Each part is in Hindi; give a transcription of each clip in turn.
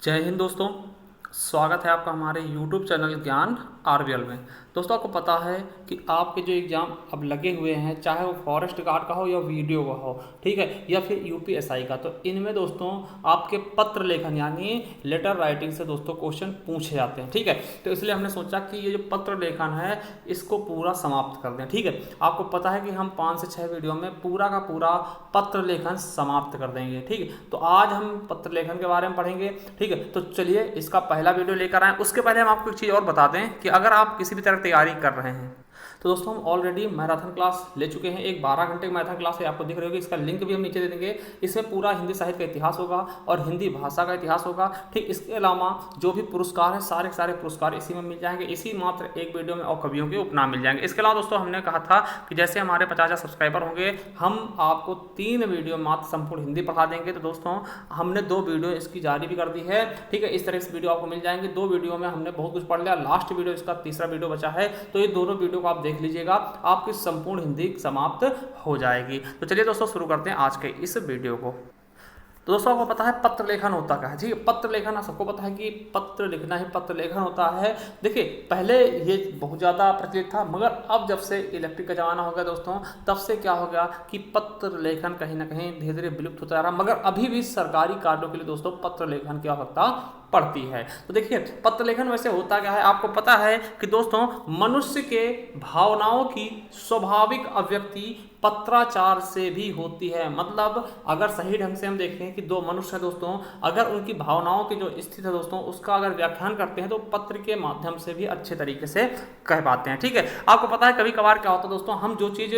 जय हिंद दोस्तों। स्वागत है आपका हमारे YouTube चैनल ज्ञान आरवीएल में। दोस्तों आपको पता है कि आपके जो एग्ज़ाम अब लगे हुए हैं, चाहे वो फॉरेस्ट गार्ड का हो या वीडियो का हो, ठीक है, या फिर यूपीएसआई का, तो इनमें दोस्तों आपके पत्र लेखन यानी लेटर राइटिंग से दोस्तों क्वेश्चन पूछे जाते हैं, ठीक है। तो इसलिए हमने सोचा कि ये जो पत्र लेखन है इसको पूरा समाप्त कर दें, ठीक है। आपको पता है कि हम 5 से 6 वीडियो में पूरा का पूरा पत्र लेखन समाप्त कर देंगे, ठीक है। तो आज हम पत्र लेखन के बारे में पढ़ेंगे, ठीक है। तो चलिए इसका पहला वीडियो लेकर आए। उसके पहले हम आपको एक चीज़ और बता दें कि अगर आप किसी भी तरह तैयारी कर रहे हैं तो दोस्तों हम ऑलरेडी मैराथन क्लास ले चुके हैं। एक 12 घंटे की मैराथन क्लास है, आपको दिख रही होगी। इसका लिंक भी हम नीचे दे देंगे। इसमें पूरा हिंदी साहित्य का इतिहास होगा और हिंदी भाषा का इतिहास होगा, ठीक। इसके अलावा जो भी पुरस्कार हैं सारे सारे पुरस्कार इसी में मिल जाएंगे, इसी मात्र एक वीडियो में, और कवियों के उपनाम मिल जाएंगे। इसके अलावा दोस्तों हमने कहा था कि जैसे हमारे 50,000 सब्सक्राइबर होंगे हम आपको 3 वीडियो मात्र संपूर्ण हिंदी पढ़ा देंगे। तो दोस्तों हमने 2 वीडियो इसकी जारी भी कर दी है, ठीक है। इस तरह से वीडियो आपको मिल जाएंगे। 2 वीडियो में हमने बहुत कुछ पढ़ लिया। लास्ट वीडियो इसका तीसरा वीडियो बचा है, तो ये दोनों वीडियो को आप देख लीजिएगा, आपकी संपूर्ण हिंदी समाप्त हो जाएगी। तो चलिए दोस्तों शुरू करते हैं आज के इस वीडियो को। तो दोस्तों आपको पता है पत्र लेखन होता क्या है, ठीक है। पत्र लेखन सबको पता है कि पत्र लिखना ही पत्र लेखन होता है। देखिए पहले ये बहुत ज़्यादा प्रचलित था, मगर अब जब से इलेक्ट्रिक का ज़माना हो गया दोस्तों, तब से क्या हो गया कि पत्र लेखन कहीं ना कहीं धीरे धीरे विलुप्त होता जा रहा। मगर अभी भी सरकारी कार्यों के लिए दोस्तों पत्र लेखन की आवश्यकता पड़ती है। तो देखिए पत्र लेखन वैसे होता क्या है, आपको पता है कि दोस्तों मनुष्य के भावनाओं की स्वाभाविक अभिव्यक्ति पत्राचार से भी होती है। मतलब अगर सही ढंग से हम देखें कि 2 मनुष्य है दोस्तों, अगर उनकी भावनाओं की जो स्थिति है दोस्तों उसका अगर व्याख्यान करते हैं तो पत्र के माध्यम से भी अच्छे तरीके से कह पाते हैं, ठीक है। आपको पता है कभी कभार क्या होता है दोस्तों, हम जो चीज़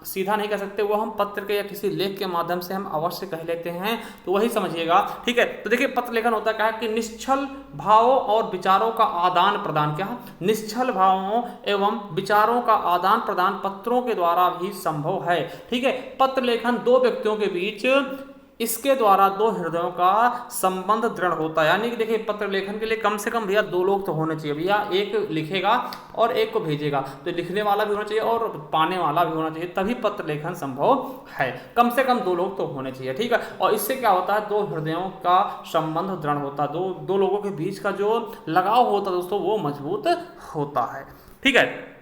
सीधा नहीं कह सकते वो हम पत्र के या किसी लेख के माध्यम से हम अवश्य कह लेते हैं, तो वही समझिएगा, ठीक है। तो देखिए पत्र लेखन होता क्या है कि निश्चल भावों और विचारों का आदान प्रदान, क्या निश्चल भावों एवं विचारों का आदान प्रदान पत्रों के द्वारा भी संभव है, ठीक है। पत्र लेखन 2 व्यक्तियों के बीच इसके द्वारा 2 हृदयों का संबंध दृढ़ होता है। यानी कि देखिए पत्र लेखन के लिए कम से कम भैया 2 लोग तो होने चाहिए भैया, एक लिखेगा और एक को भेजेगा, तो लिखने वाला भी होना चाहिए और पाने वाला भी होना चाहिए, तभी पत्र लेखन संभव है। कम से कम 2 लोग तो होने चाहिए, ठीक है। और इससे क्या होता है 2 हृदयों का संबंध दृढ़ होता है, दो लोगों के बीच का जो लगाव होता है दोस्तों वो मजबूत होता है, ठीक है।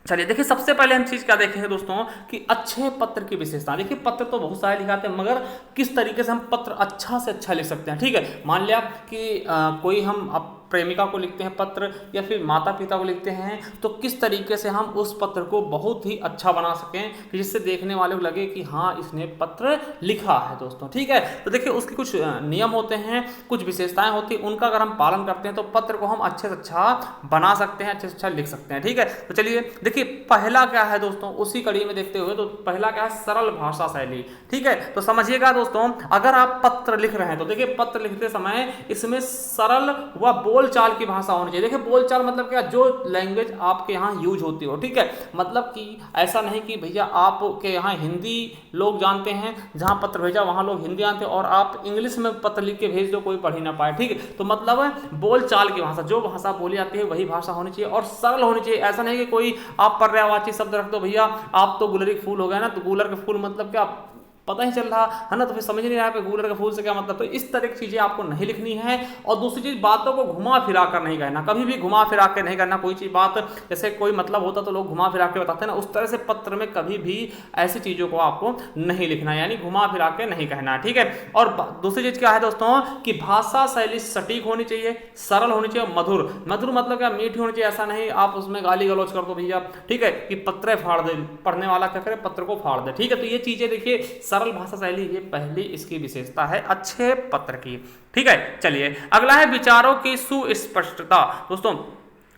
चलिए देखिए सबसे पहले हम चीज़ क्या देखेंगे दोस्तों कि अच्छे पत्र की विशेषता। देखिए पत्र तो बहुत सारे लिखाते हैं, मगर किस तरीके से हम पत्र अच्छा से अच्छा लिख सकते हैं, ठीक है। मान लिया कि कोई हम प्रेमिका को लिखते हैं पत्र या फिर माता पिता को लिखते हैं, तो किस तरीके से हम उस पत्र को बहुत ही अच्छा बना सकें कि जिससे देखने वाले को लगे कि हाँ इसने पत्र लिखा है दोस्तों, ठीक है। तो देखिए उसके कुछ नियम होते हैं, कुछ विशेषताएं होती हैं, उनका अगर हम पालन करते हैं तो पत्र को हम अच्छे से अच्छा बना सकते हैं, अच्छे से अच्छा लिख सकते हैं, ठीक है। तो चलिए देखिए पहला क्या है दोस्तों, उसी कड़ी में देखते हुए, तो पहला क्या है सरल भाषा शैली, ठीक है। तो समझिएगा दोस्तों अगर आप पत्र लिख रहे हैं तो देखिए पत्र लिखते समय इसमें सरल व बोलचाल की भाषा होनी चाहिए। देखिए बोलचाल मतलब क्या, जो लैंग्वेज आपके यहाँ यूज होती हो, ठीक है। मतलब कि ऐसा नहीं कि भैया आपके यहाँ हिंदी लोग जानते हैं, जहाँ पत्र भेजा वहाँ लोग हिंदी जानते हैं और आप इंग्लिश में पत्र लिख के भेज दो कोई पढ़ ही ना पाए, ठीक है। तो मतलब बोलचाल की भाषा, जो भाषा बोली जाती है वही भाषा होनी चाहिए और सरल होनी चाहिए। ऐसा नहीं कि कोई आप पर्यायवाची शब्द रख दो, भैया आप तो गुलरी फूल हो गए ना, तो गुलर के फूल मतलब क्या पता ही चल रहा है ना, तो फिर समझ नहीं रहा है गूलर के फूल से क्या मतलब। तो इस तरह की चीज़ें आपको नहीं लिखनी है। और दूसरी चीज़ बातों को घुमा फिरा कर नहीं कहना, कभी भी घुमा फिरा कर नहीं करना। कोई चीज़ बात जैसे कोई मतलब होता तो लोग घुमा फिरा के बताते हैं ना, उस तरह से पत्र में कभी भी ऐसी चीज़ों को आपको नहीं लिखना है, यानी घुमा फिरा के नहीं कहना है, ठीक है। और दूसरी चीज़ क्या है दोस्तों कि भाषा शैली सटीक होनी चाहिए, सरल होनी चाहिए, मधुर। मधुर मतलब क्या, मीठी होनी चाहिए। ऐसा नहीं आप उसमें गाली गलौज कर दो भैया, ठीक है, कि पत्र फाड़ दे, पढ़ने वाला क्या करे पत्र को फाड़ दे, ठीक है। तो ये चीज़ें देखिए सरल भाषा शैली पहली इसकी विशेषता है अच्छे पत्र की, ठीक है। चलिए अगला है विचारों की सुस्पष्टता। दोस्तों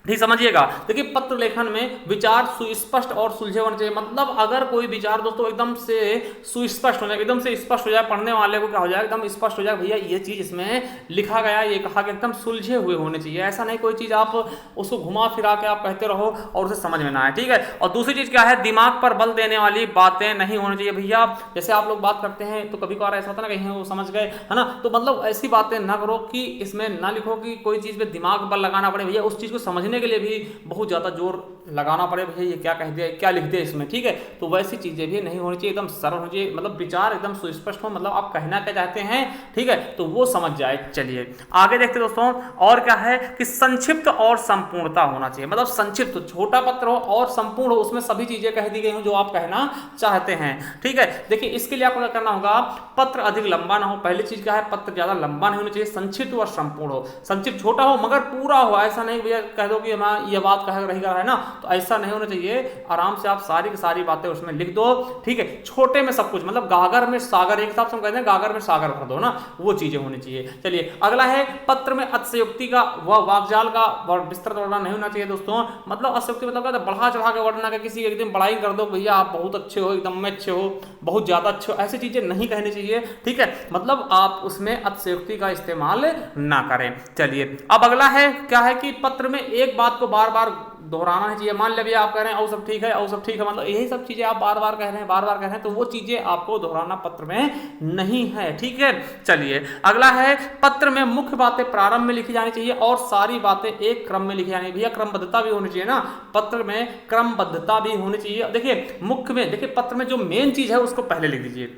ठीक समझिएगा, देखिए पत्र लेखन में विचार सुस्पष्ट और सुलझे होने चाहिए। मतलब अगर कोई विचार दोस्तों एकदम से सुस्पष्ट हो जाए, एकदम से स्पष्ट हो जाए, पढ़ने वाले को क्या हो जाए एकदम स्पष्ट हो जाए, भैया ये चीज़ इसमें लिखा गया, ये कहा कि एकदम सुलझे हुए होने चाहिए। ऐसा नहीं कोई चीज़ आप उसको घुमा फिरा के आप कहते रहो और उसे समझ में ना आए, ठीक है। और दूसरी चीज़ क्या है, दिमाग पर बल देने वाली बातें नहीं होनी चाहिए भैया। जैसे आप लोग बात करते हैं तो कभी कभार ऐसा होता है ना, कहीं वो समझ गए है ना, तो मतलब ऐसी बातें ना करो कि इसमें ना लिखो कि कोई चीज़ पे दिमाग बल लगाना पड़े, भैया उस चीज़ को समझने समझने के लिए भी बहुत ज़्यादा जोर लगाना पड़े, भैया ये क्या कह दिया, क्या लिख दिया इसमें, ठीक है। तो वैसी चीज़ें भी नहीं होनी चाहिए, एकदम सरल होनी चाहिए, मतलब विचार एकदम सुस्पष्ट हो, मतलब आप कहना क्या चाहते हैं, ठीक है, तो वो समझ जाए। चलिए आगे देखते हैं दोस्तों, और क्या है कि संक्षिप्त और संपूर्णता होना चाहिए, मतलब संक्षिप्त, छोटा पत्र हो और संपूर्ण हो, उसमें सभी चीजें कह दी गई हो जो आप कहना चाहते हैं, ठीक है। देखिए इसके लिए आपको क्या करना होगा, पत्र अधिक लंबा ना हो, पहली चीज क्या है, पत्र ज्यादा लंबा नहीं होना चाहिए, संक्षिप्त और संपूर्ण हो, संक्षिप्त छोटा हो मगर पूरा हो, ऐसा नहीं भैया कह दो कि हमारा ये बात कह रही है ना, तो ऐसा नहीं होना चाहिए। आराम से आप सारी की सारी बातें उसमें लिख दो, ठीक है, छोटे में सब कुछ, मतलब गागर में सागर, एक हिसाब से हम कहते हैं गागर में सागर भर दो ना, वो चीजें होनी चाहिए। चलिए अगला है, पत्र में अतिशयोक्ति का व वाकजाल का विस्तृत वर्णन नहीं होना चाहिए दोस्तों, मतलब अतिशयोक्ति मतलब क्या, बढ़ा चढ़ा के वर्णन, किसी एक दिन बड़ाई कर दो भैया आप बहुत अच्छे हो, एकदम में अच्छे हो, बहुत ज्यादा अच्छे हो, ऐसी चीजें नहीं कहनी चाहिए, ठीक है, मतलब आप उसमें अतिशयोक्ति का इस्तेमाल ना करें। चलिए अब अगला है, क्या है कि पत्र में एक बात को बार बार दोहराना नहीं चाहिए। मान लिया आप कह रहे हैं और सब ठीक है, और सब ठीक है, मतलब यही सब चीजें आप बार बार कह रहे हैं, बार बार कह रहे हैं, तो वो चीजें आपको दोहराना पत्र में नहीं है, ठीक है। चलिए अगला है, पत्र में मुख्य बातें प्रारंभ में लिखी जानी चाहिए और सारी बातें एक क्रम में लिखी जानी, भैया क्रमबद्धता भी होनी चाहिए ना, पत्र में क्रमबद्धता भी होनी चाहिए। देखिए मुख्य में, देखिए पत्र में जो मेन चीज है उसको पहले लिख दीजिए,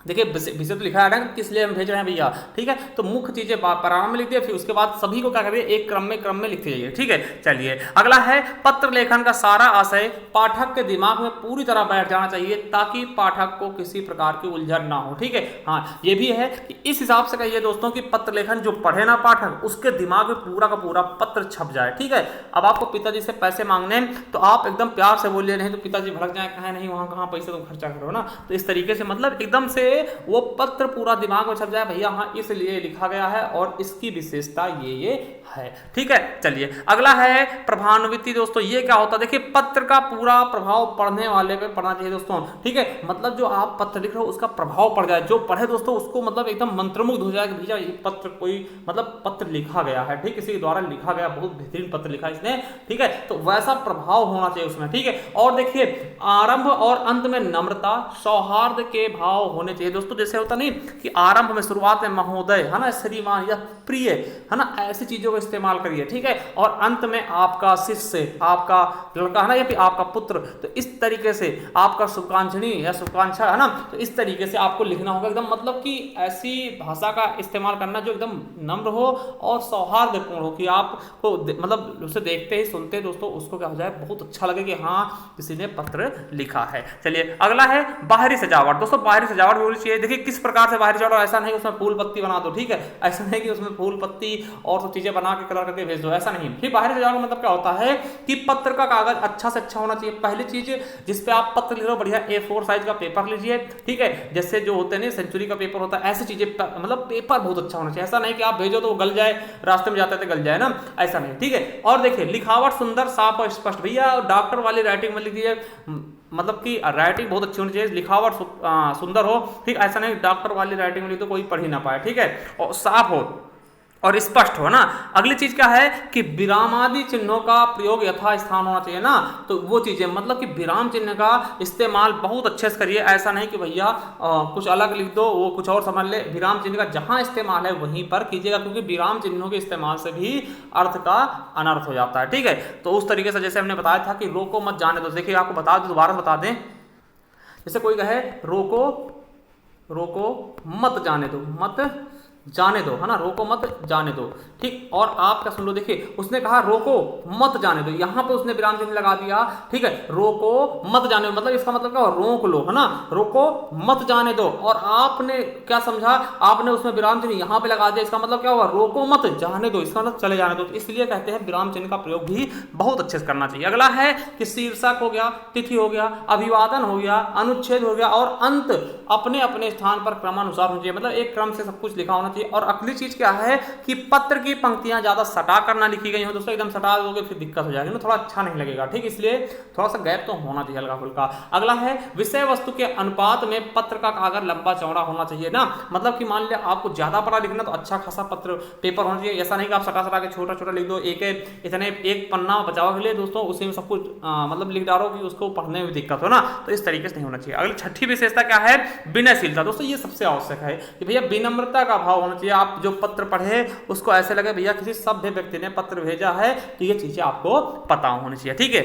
देखिए विषय तो लिखा है ना किस लिए हम भेज रहे हैं भैया, ठीक है, तो मुख्य चीजें प्रारंभ में लिख दिए, फिर उसके बाद सभी को क्या करिए, एक क्रम में लिखते जाइए, ठीक है। चलिए अगला है, पत्र लेखन का सारा आशय पाठक के दिमाग में पूरी तरह बैठ जाना चाहिए ताकि पाठक को किसी प्रकार की उलझन ना हो, ठीक है। हाँ ये भी है कि इस हिसाब से कहिए दोस्तों कि पत्र लेखन जो पढ़े ना पाठक, उसके दिमाग में पूरा का पूरा पत्र छप जाए, ठीक है। अब आपको पिताजी से पैसे मांगने, तो आप एकदम प्यार से बोलिए, नहीं तो पिताजी भड़क जाए, कहा नहीं वहां कहाँ पैसे तुम खर्चा करो ना, तो इस तरीके से मतलब एकदम से वो पत्र पूरा दिमाग में छप जाए, भैया हाँ इसलिए लिखा गया है और इसकी विशेषता ये है, ठीक है। चलिए अगला है, प्रभावान्विति दोस्तों, ये क्या होता है, देखिए पत्र का पूरा प्रभाव पढ़ने वाले पे पड़ना चाहिए दोस्तों, ठीक है, मतलब जो आप पत्र लिख रहे हो उसका प्रभाव पड़ जाए, जो पढ़े दोस्तों उसको मतलब एकदम मंत्रमुग्ध हो जाए कि भैया ये पत्र कोई मतलब पत्र लिखा गया है, ठीक, किसी के द्वारा लिखा गया, बहुत बेहतरीन पत्र लिखा इसने, ठीक है, तो वैसा प्रभाव होना चाहिए उसमें, ठीक है। और देखिए आरंभ और अंत में नम्रता सौहार्द के भाव होने चाहिए दोस्तों, जैसे होता नहीं कि आरंभ में, शुरुआत में महोदय है ना, श्रीमान या प्रिय है ना, ऐसी चीजों का इस्तेमाल करिए, ठीक है, और अंत में आपका शिष्य, आपका लड़का है ना, या फिर आपका पुत्र, तो इस तरीके से आपका शुभकांक्षणी या शुभकांक्षा है ना, तो इस तरीके से आपको लिखना होगा एकदम, मतलब कि ऐसी भाषा का इस्तेमाल करना जो एकदम नम्र हो और सौहार्दपूर्ण हो, कि आपको मतलब उसे देखते ही सुनते दोस्तों उसको क्या हो जाए, बहुत अच्छा लगे कि हाँ किसी ने पत्र लिखा है। चलिए अगला है, बाहरी सजावट दोस्तों, बाहरी सजावट भी होनी चाहिए। देखिए किस प्रकार से बाहरी सजावट, ऐसा नहीं उसमें फूल पत्ती बना दो, ठीक है, ऐसा नहीं कि उसमें फूल पत्ती और सब चीजें बना के कलर करके भेज दो, ऐसा नहीं। फिर बाहरी सजावट मतलब क्या होता है कि पत्र का कागज अच्छा से अच्छा होना चाहिए। पहली चीज जिसपे आप पत्र लिख रहे हो, बढ़िया A4 साइज का पेपर लीजिए, ठीक है, जैसे जो होते हैं सेंचुरी का पेपर होता है, ऐसी चीजें, मतलब पेपर बहुत अच्छा होना चाहिए, ऐसा नहीं कि आप भेजो तो वो गल जाए, रास्ते में जाते थे गल जाए ना, ऐसा नहीं, ठीक है। और देखिए लिखावट सुंदर, साफ और स्पष्ट, भैया डॉक्टर वाली राइटिंग में लिख दीजिए, मतलब कि राइटिंग बहुत अच्छी होनी चाहिए, लिखावट सुंदर हो, ठीक, ऐसा नहीं डॉक्टर वाली राइटिंग में लिख तो कोई पढ़ ही ना पाए, ठीक है, और साफ हो और स्पष्ट हो ना। अगली चीज क्या है कि विरामादि चिन्हों का प्रयोग यथा स्थान होना चाहिए ना, तो वो चीजें मतलब कि विराम चिन्ह का इस्तेमाल बहुत अच्छे से करिए, ऐसा नहीं कि भैया कुछ अलग लिख दो वो कुछ और समझ ले, विराम चिन्ह का जहां इस्तेमाल है वहीं पर कीजिएगा, क्योंकि विराम चिन्हों के इस्तेमाल से भी अर्थ का अनर्थ हो जाता है, ठीक है। तो उस तरीके से जैसे हमने बताया था कि रोको मत जाने दो, देखिए आपको बता दो, दोबारा बता दें, जैसे कोई कहे रोको मत जाने दो, मत जाने दो, है ना, रोको मत जाने दो, ठीक। और आप क्या सुन लो, देखिए उसने कहा रोको मत जाने दो, यहां पे उसने विराम चिन्ह लगा दिया, ठीक है, रोको मत जाने दो, मतलब इसका मतलब क्या, रोक लो, है ना, रोको मत जाने दो, और आपने क्या समझा, आपने उसमें विराम चिन्ह यहां पे लगा दिया, इसका मतलब क्या हुआ, रोको मत जाने दो, इसका मतलब चले जाने दो, तो इसलिए कहते हैं विराम चिन्ह का प्रयोग भी बहुत अच्छे से करना चाहिए। अगला है कि शीर्षक हो गया, तिथि हो गया, अभिवादन हो गया, अनुच्छेद हो गया, और अंत अपने अपने स्थान पर क्रमानुसार होना चाहिए, मतलब एक क्रम से सब कुछ लिखा होना चाहिए। और अगली चीज क्या है कि पत्र की पंक्तियां ज्यादा सटा कर ना लिखी गई हो दोस्तों, एकदम सटा दोगे फिर दिक्कत हो जाएगी ना, थोड़ा अच्छा नहीं लगेगा, ठीक, इसलिए थोड़ा सा गैप तो होना चाहिए हल्का फुल्का। अगला है विषय वस्तु के अनुपात में पत्र का कागज लंबा चौड़ा होना चाहिए ना, मतलब कि मान लिया आपको ज्यादा बड़ा लिखना तो अच्छा खासा पत्र पेपर होना चाहिए, ऐसा नहीं कि आप सटा सटा के छोटा छोटा लिख दो, इतने एक पन्ना बचाव के लिए दोस्तों उसी में सब कुछ मतलब लिख डालो कि उसको पढ़ने में दिक्कत हो ना, तो इस तरीके से नहीं होना चाहिए। अगली छठी विशेषता क्या है, विनयशीलता दोस्तों, ये सबसे आवश्यक है कि भैया विनम्रता का भाव होना चाहिए। आप जो पत्र पढ़े उसको ऐसे लगे भैया किसी सभ्य व्यक्ति ने पत्र भेजा है, तो ये चीजें आपको पता होनी चाहिए। ठीक है,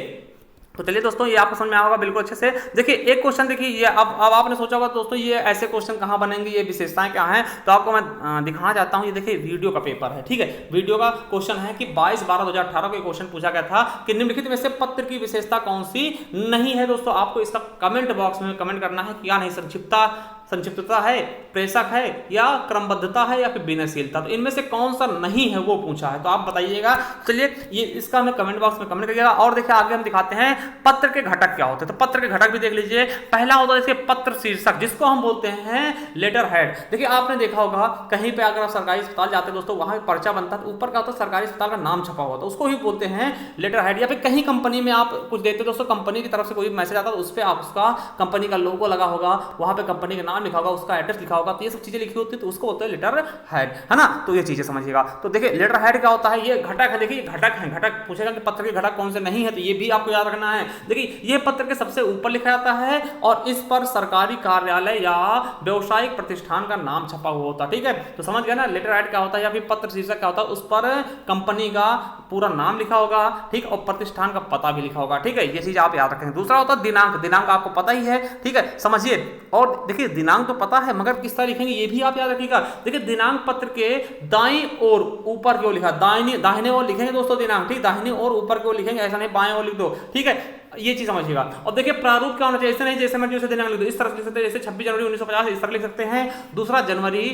तो चलिए दोस्तों ये आपको समझ में आया होगा बिल्कुल अच्छे से। देखिए एक क्वेश्चन देखिए, ये अब आपने सोचा होगा दोस्तों ये ऐसे क्वेश्चन कहाँ बनेंगे, ये विशेषताएं क्या हैं, तो आपको मैं दिखाना चाहता हूँ। ये देखिए वीडियो का पेपर है, ठीक है, वीडियो का क्वेश्चन है कि 22/12/2018 को क्वेश्चन पूछा गया था कि निम्नलिखित में से पत्र की विशेषता कौन सी नहीं है। दोस्तों आपको इसका कमेंट बॉक्स में कमेंट करना है, क्या नहीं, संक्षिप्तता है, प्रेषक है, या क्रमबद्धता है, या फिर विनयशीलता, तो इनमें से कौन सा नहीं है वो पूछा है, तो आप बताइएगा। चलिए ये इसका हमें कमेंट बॉक्स में कमेंट करिएगा। और देखिए आगे हम दिखाते हैं पत्र के घटक क्या होते हैं, तो पत्र के घटक भी देख लीजिए। पहला होता है देखिए पत्र शीर्षक, जिसको हम बोलते हैं लेटर हेड। देखिए आपने देखा होगा कहीं पे अगर आप सरकारी अस्पताल जाते हैं दोस्तों, वहां पे पर्चा बनता है, तो ऊपर क्या होता है सरकारी अस्पताल का नाम छपा हुआ होता है, उसको ही बोलते हैं लेटर हेड। या फिर कहीं कंपनी में आप कुछ देते दोस्तों, कंपनी की तरफ से कोई मैसेज आता है, उस पर आप उसका कंपनी का लोगो लगा होगा, वहां पे कंपनी का नाम लिखा होगा, उसका एड्रेस लिखा होगा, तो ये सब चीजें लिखी होती है, तो उसको बोलते हैं लेटर हेड, है ना। तो ये चीजें समझिएगा। तो देखिए लेटर हेड क्या होता है, ये घटक है। देखिए घटक है, घटक पूछेगा कि पत्र के घटक कौन से नहीं है, तो ये भी आपको याद रखना है। देखिए ये पत्र के सबसे ऊपर लिखा जाता है और इस पर सरकारी कार्यालय या व्यवसायिक प्रतिष्ठान का नाम छपा हुआ होता है। ठीक है, तो समझ गया ना लेटर हेड क्या होता है, या फिर पत्र शीर्षक क्या होता है, उस पर कंपनी का पूरा नाम लिखा होगा, ठीक, और प्रतिष्ठान का पता भी लिखा होगा। ठीक है, ये चीज आप याद रखें। दूसरा होता है दिनांक। दिनांक आपको पता ही है, ठीक है, समझिए। और देखिए दिनांक तो पता है, मगर किस तरह लिखेंगे ये भी आप याद रखिएगा। देखिए दिनांक पत्र के दाईं ओर ऊपर की ओर लिखा, दाहिने ओर लिखेंगे दोस्तों दिनांक, ठीक, दाहिने ओर ऊपर की ओर लिखेंगे, ऐसा नहीं बाएं ओर लिख दो, ठीक है, ये चीज समझिएगा। और देखिए प्रारूप क्या होना चाहिए, ऐसे नहीं जैसे मर्जी उसे दिनांक लिख दो, इस तरह लिख सकते हैं, जैसे 26 जनवरी 1950 इस तरह लिख सकते हैं, दूसरा जनवरी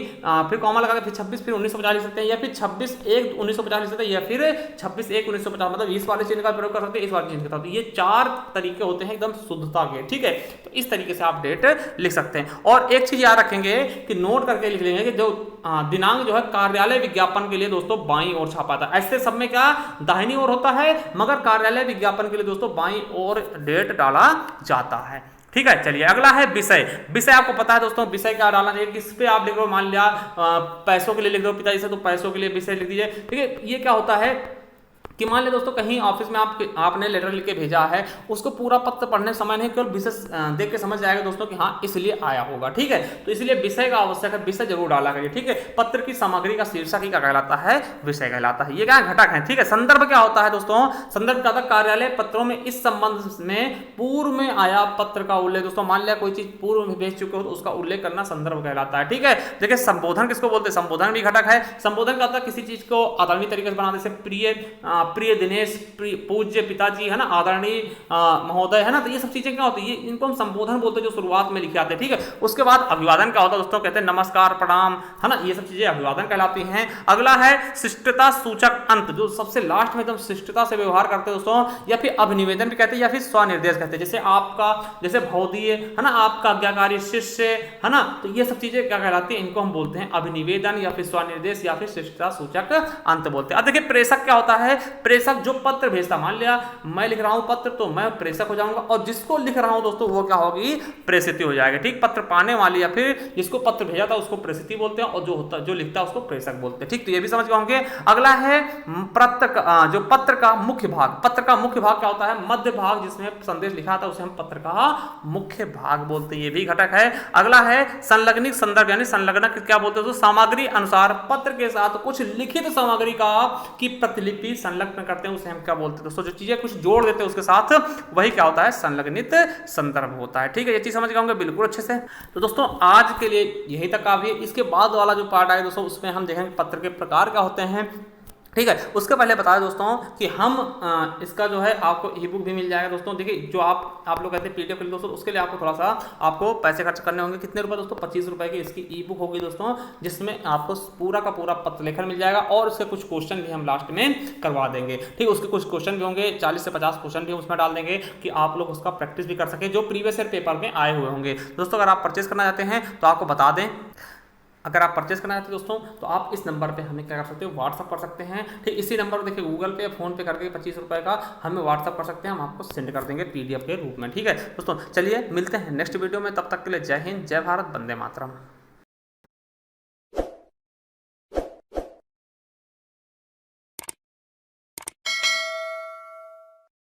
फिर कॉमा लगा के फिर 26 फिर 1950 लिख सकते हैं, या फिर 26/1/1950 लिख सकते हैं, या फिर 26/1/1950, मतलब इस वाले चिन्ह का प्रयोग कर सकते हैं, इस वाले चिन्ह के साथ। ये 4 तरीके होते हैं एकदम शुद्धता के, ठीक है, तो इस तरीके से आप डेट लिख सकते हैं। और एक चीज याद रखेंगे कि नोट करके लिख लेंगे कि जो दिनांक जो है कार्यालय विज्ञापन के लिए दोस्तों बाईं ओर छापा था। ऐसे सब में क्या दाहिनी ओर होता है, मगर कार्यालय विज्ञापन के लिए दोस्तों बाईं ओर डेट डाला जाता है। ठीक है, चलिए अगला है विषय। विषय आपको पता है दोस्तों, विषय क्या डालना चाहिए, किस पे आप लिख रहे हो, मान लिया पैसों के लिए लिख दो पिताजी से, तो पैसों के लिए विषय लिख दीजिए। ठीक है, ये क्या होता है कि मान लिया दोस्तों कहीं ऑफिस में आपने लेटर लिख के भेजा है, उसको पूरा पत्र पढ़ने समय नहीं, केवल विषय देख के समझ जाएगा दोस्तों कि हाँ इसलिए आया होगा। ठीक है, तो इसलिए विषय का आवश्यक है, विषय जरूर डाला करिए। ठीक है, पत्र की सामग्री का शीर्षक ही क्या कहलाता है, विषय कहलाता है। ये क्या घटक है। ठीक है, संदर्भ क्या होता है दोस्तों, संदर्भ क्या होता है, कार्यालय पत्रों में इस संबंध में पूर्व में आया पत्र का उल्लेख। दोस्तों मान लिया कोई चीज पूर्व में भेज चुके हो तो उसका उल्लेख करना संदर्भ कहलाता है। ठीक है, देखिए संबोधन किसको बोलते हैं, संबोधन भी घटक है। संबोधन क्या होता है, किसी चीज को आदरणीय तरीके से बनाने से, प्रिय दिनेश, पूज्य पिताजी, है ना, आदरणीय महोदय, है ना, तो ये सब चीजें क्या होती है, इनको हम संबोधन बोलते हैं, जो शुरुआत में लिखे आते हैं। ठीक है, उसके बाद अभिवादन क्या होता है दोस्तों, कहते हैं नमस्कार, प्रणाम, है ना, ये सब चीजें अभिवादन कहलाती हैं। अगला है शिष्टता सूचक अंत, जो सबसे लास्ट में एकदम शिष्टता से व्यवहार करते हैं दोस्तों, या फिर अभिनिवेदन भी कहते हैं, या फिर स्वनिर्देश कहते हैं, जैसे आपका, जैसे भौदीय, है ना, आपका आज्ञाकारी शिष्य, है ना, तो ये सब चीजें क्या कहलाती है, इनको हम बोलते हैं अभिनिवेदन, या फिर स्वनिर्देश, या फिर शिष्टता सूचक अंत बोलते हैं। अब देखिए प्रेषक क्या होता है, प्रेषक जो पत्र भेजता, मान लिया मैं लिख रहा हूं पत्र तो मैं प्रेषक हो जाऊंगा, और जिसको लिख रहा हूं दोस्तों वो क्या होगी, प्रेषित हो जाएगा। ठीक, पत्र पाने वाली या फिर जिसको पत्र भेजा था उसको प्रेषित बोलते हैं, और जो लिखता है उसको प्रेषक बोलते हैं। ठीक, तो ये भी समझ गए होंगे। अगला है जो पत्र का मुख्य भाग। पत्र का मुख्य भाग क्या होता है, मध्य भाग जिसमें संदेश लिखा था उसे हम पत्र का मुख्य भाग बोलते हैं, ये भी घटक है। अगला है संलग्निक संदर्भ, यानी संलग्नक क्या बोलते हैं, सामग्री अनुसार पत्र के साथ कुछ लिखित सामग्री की प्रतिलिपि संलग्न करते हैं, उसे हम क्या बोलते हैं दोस्तों, जो चीजें कुछ जोड़ देते हैं उसके साथ, वही क्या होता है, संलग्नित संदर्भ होता है। ठीक है, ये चीज समझ गए होंगे बिल्कुल अच्छे से। तो दोस्तों आज के लिए यही तक काफी है। इसके बाद वाला जो पार्ट आएगा दोस्तों उसमें हम देखेंगे पत्र के प्रकार क्या होते हैं। ठीक है, उसके पहले बता दें दोस्तों कि हम इसका जो है आपको ई बुक भी मिल जाएगा दोस्तों। देखिए जो आप लोग कहते हैं पीडीएफ के दोस्तों, उसके लिए आपको थोड़ा सा आपको पैसे खर्च करने होंगे। कितने रुपए दोस्तों, 25 रुपए की इसकी ई बुक होगी दोस्तों, जिसमें आपको पूरा का पूरा पत्र लेखन मिल जाएगा, और उसके कुछ क्वेश्चन भी हम लास्ट में करवा देंगे। ठीक, उसके कुछ क्वेश्चन भी होंगे, 40 से 50 क्वेश्चन भी उसमें डाल देंगे कि आप लोग उसका प्रैक्टिस भी कर सकें, जो प्रीवियस ईयर पेपर में आए हुए होंगे। दोस्तों अगर आप परचेज करना चाहते हैं तो आपको बता दें, अगर आप परचेस करना चाहते हैं दोस्तों तो आप इस नंबर पे हमें क्या कर सकते हो, व्हाट्सअप कर सकते हैं। ठीक, इसी नंबर पर देखिए गूगल पे या फोन पे करके 25 रुपए का हमें व्हाट्सअप कर सकते हैं, हम आपको सेंड कर देंगे पीडीएफ के रूप में। ठीक है दोस्तों, चलिए मिलते हैं नेक्स्ट वीडियो में, तब तक के लिए जय हिंद, जय भारत, वंदे मातरम।